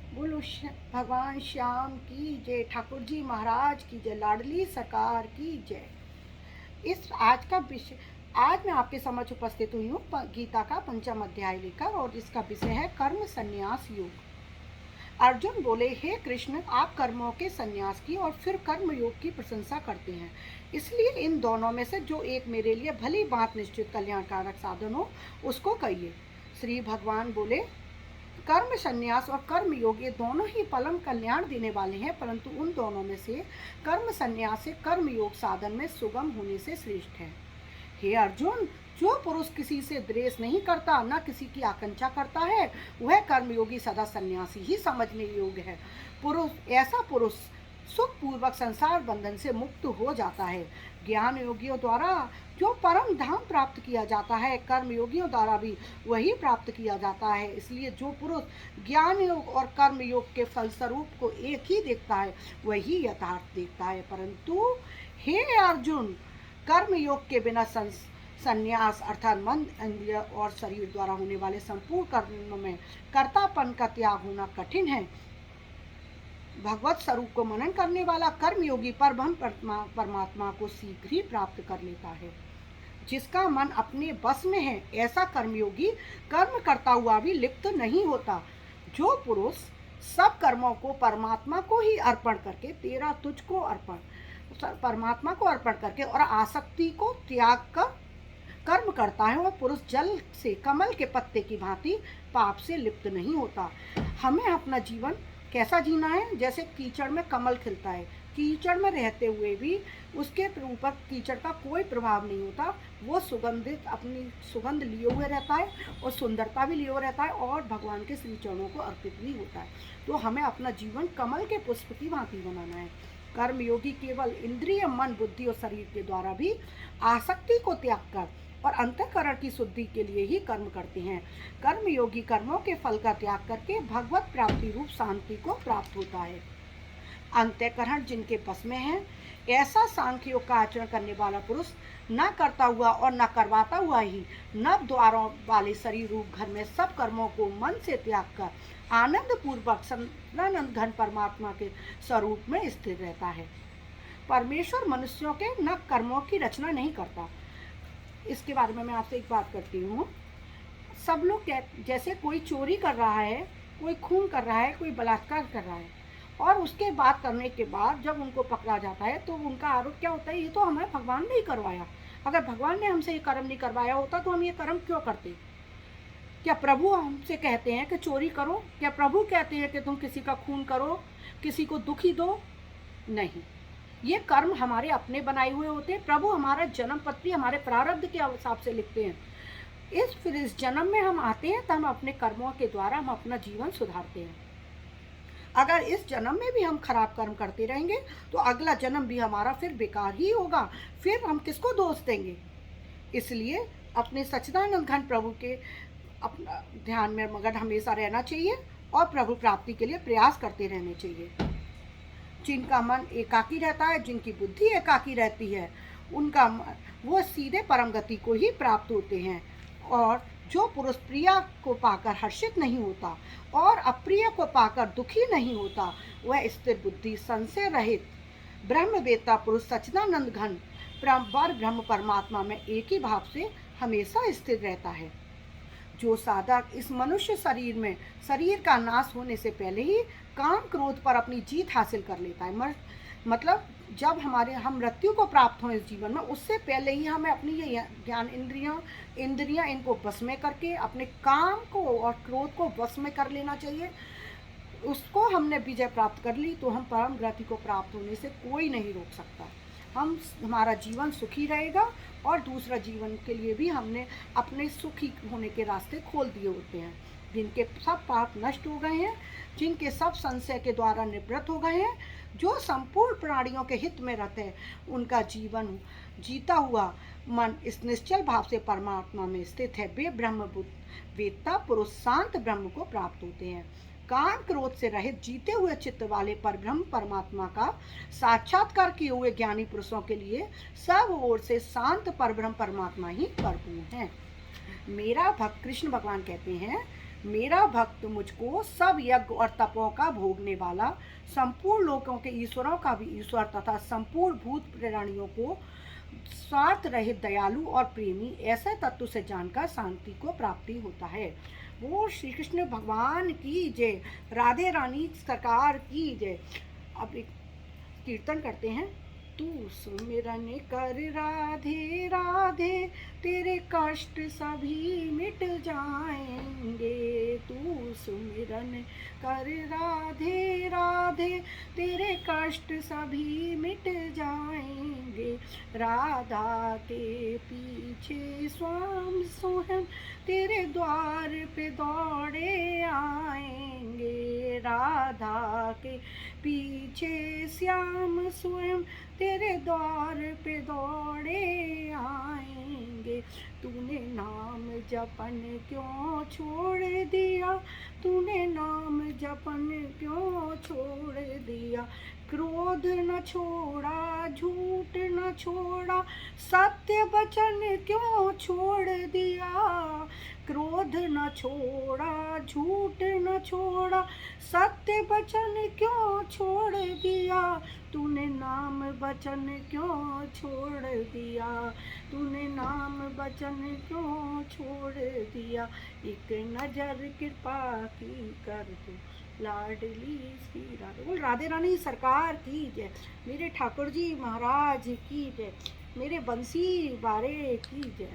बोलो भगवान श्याम की जय, ठाकुर जी महाराज की जय, लाडली सरकार की जय। इस आज का विषय, आज मैं आपके समक्ष उपस्थित हुई हूँ गीता का पंचम अध्याय लेकर, और इसका विषय है कर्म संन्यास योग। अर्जुन बोले, हे कृष्ण, आप कर्मों के संन्यास की और फिर कर्म योग की प्रशंसा करते हैं, इसलिए इन दोनों में से जो एक मेरे लिए भली बात निश्चित कल्याणकारक साधन हो उसको कहिए। श्री भगवान बोले, कर्म संन्यास और कर्म योग ये दोनों ही परम कल्याण देने वाले हैं, परंतु उन दोनों में से कर्म संन्यास से कर्म योग साधन में सुगम होने से श्रेष्ठ है। हे अर्जुन, जो पुरुष किसी से द्वेष नहीं करता, न किसी की आकांक्षा करता है, वह कर्मयोगी सदा सन्यासी ही समझने योग्य है। ऐसा पुरुष सुख पूर्वक संसार बंधन से मुक्त हो जाता है। ज्ञान योगियों द्वारा जो परम धाम प्राप्त किया जाता है, कर्म योगियों द्वारा भी वही प्राप्त किया जाता है। इसलिए जो पुरुष ज्ञान योग और कर्म योग के फलस्वरूप को एक ही देखता है, वही यथार्थ देखता है। परंतु हे अर्जुन, कर्म योग के बिना संन्यास अर्थात मन, इंद्रिय और शरीर द्वारा होने वाले संपूर्ण कर्म में कर्तापन का त्याग होना कठिन है। भगवत स्वरूप को मनन करने वाला कर्मयोगी परम परमात्मा को शीघ्र ही प्राप्त कर लेता है। जिसका मन अपने बस में है, ऐसा कर्मयोगी कर्म करता हुआ भी लिप्त नहीं होता। जो पुरुष सब कर्मों को परमात्मा को ही अर्पण करके, तेरा तुझको अर्पण, परमात्मा को अर्पण करके और आसक्ति को त्याग कर कर्म करता है, वह पुरुष जल से कमल के पत्ते की भांति पाप से लिप्त नहीं होता। हमें अपना जीवन कैसा जीना है? जैसे कीचड़ में कमल खिलता है, कीचड़ में रहते हुए भी उसके ऊपर कीचड़ का कोई प्रभाव नहीं होता। वो सुगंधित, अपनी सुगंध लिए हुए रहता है और सुंदरता भी लिए हुए रहता है और भगवान के श्री चरणों को अर्पित भी होता है। तो हमें अपना जीवन कमल के पुष्प की भांति बनाना है। कर्मयोगी केवल इंद्रिय, मन, बुद्धि और शरीर के द्वारा भी आसक्ति को त्याग कर और अंतःकरण की शुद्धि के लिए ही कर्म करते हैं। कर्मयोगी कर्मों के फल का त्याग करके भगवत प्राप्ति रूप शांति को प्राप्त होता है। अंतःकरण जिनके बस में है, ऐसा सांख्य योग का आचरण करने वाला पुरुष न करता हुआ और न करवाता हुआ ही नव द्वारों वाले शरीर रूप घर में सब कर्मों को मन से त्याग कर आनंद पूर्वक सदानंद घन परमात्मा के स्वरूप में स्थिर रहता है। परमेश्वर मनुष्यों के न कर्मों की रचना नहीं करता। इसके बारे में मैं आपसे एक बात करती हूँ। सब लोग जैसे कोई चोरी कर रहा है, कोई खून कर रहा है, कोई बलात्कार कर रहा है, और उसके बाद करने के बाद जब उनको पकड़ा जाता है तो उनका आरोप क्या होता है? ये तो हमें भगवान ने ही करवाया। अगर भगवान ने हमसे ये कर्म नहीं करवाया होता तो हम ये कर्म क्यों करते? क्या प्रभु हमसे कहते हैं कि चोरी करो? क्या प्रभु कहते हैं कि तुम किसी का खून करो, किसी को दुखी दो? नहीं, ये कर्म हमारे अपने बनाए हुए होते हैं। प्रभु हमारा जन्म पत्री हमारे प्रारब्ध के हिसाब से लिखते हैं। फिर इस जन्म में हम आते हैं तो हम अपने कर्मों के द्वारा हम अपना जीवन सुधारते हैं। अगर इस जन्म में भी हम खराब कर्म करते रहेंगे तो अगला जन्म भी हमारा फिर बेकार ही होगा। फिर हम किसको दोष देंगे? इसलिए अपने सच्चिदानंद घन प्रभु के अपना ध्यान में मगन हमेशा रहना चाहिए और प्रभु प्राप्ति के लिए प्रयास करते रहने चाहिए। जिनका मन एकाकी रहता है, जिनकी बुद्धि एकाकी रहती है, उनका वो सीधे परम गति को ही प्राप्त होते हैं। और जो पुरुष प्रिय को पाकर हर्षित नहीं होता और अप्रिय को पाकर दुखी नहीं होता, वह स्थिर बुद्धि, संशय रहित ब्रह्मवेत्ता पुरुष सच्चिदानंद घन ब्रह्म परमात्मा में एक ही भाव से हमेशा स्थिर रहता है। जो साधक इस मनुष्य शरीर में शरीर का नाश होने से पहले ही काम क्रोध पर अपनी जीत हासिल कर लेता है, मतलब जब हम मृत्यु को प्राप्त हों इस जीवन में, उससे पहले ही हमें अपनी ये ज्ञान इंद्रियां इनको वश में करके अपने काम को और क्रोध को वश में कर लेना चाहिए। उसको हमने विजय प्राप्त कर ली तो हम परम गति को प्राप्त होने से कोई नहीं रोक सकता। हमारा जीवन सुखी रहेगा और दूसरा जीवन के लिए भी हमने अपने सुखी होने के रास्ते खोल दिए होते हैं। जिनके सब पाप नष्ट हो गए हैं, जिनके सब संशय के द्वारा निवृत्त हो गए हैं, जो संपूर्ण प्राणियों के हित में रहते हैं, उनका जीवन जीता हुआ मन इस निश्चल भाव से परमात्मा में स्थित है। वे ब्रह्म वेत्ता पुरुष शांत ब्रह्म को प्राप्त होते हैं। काम क्रोध से रहित जीते हुए चित्त वाले परब्रह्म परमात्मा का साक्षात्कार किए हुए ज्ञानी पुरुषों के लिए सब ओर से शांत परब्रह्म परमात्मा ही परिपूर्ण है। मेरा भक्त कृष्ण भगवान कहते हैं, मेरा भक्त मुझको सब यज्ञ और तपों का भोगने वाला, संपूर्ण लोकों के ईश्वरों का भी ईश्वर तथा संपूर्ण भूत प्राणियों को स्वार्थ रहित दयालु और प्रेमी ऐसे तत्व से जानकर शांति को प्राप्ति होता है। वो श्री कृष्ण भगवान की जय, राधे रानी सरकार की जय। अब एक कीर्तन करते हैं। तू सुमिरन कर राधे राधे, तेरे कष्ट सभी मिट जाएंगे। तू सुमिरन कर राधे राधे, तेरे कष्ट सभी मिट जाएंगे। राधा के पीछे स्वाम स्वयं तेरे द्वार पे दौड़े आएंगे। राधा के पीछे श्याम स्वयं तेरे द्वार पे दौड़े आएंगे। तूने नाम जपन क्यों छोड़ दिया, तूने नाम जपन क्यों छोड़ दिया। क्रोध न छोड़ा, झूठ न छोड़ा, सत्य वचन क्यों छोड़ दिया। क्रोध न छोड़ा, झूठ न छोड़ा, सत्य वचन क्यों छोड़ दिया। तूने नाम वचन क्यों छोड़ दिया, तूने नाम वचन क्यों छोड़ दिया। एक नजर कृपा की कर दो, लाडली श्री राधे। बोल राधे रानी सरकार की जय, मेरे ठाकुर जी महाराज की जय, मेरे बंसी बारे की जय।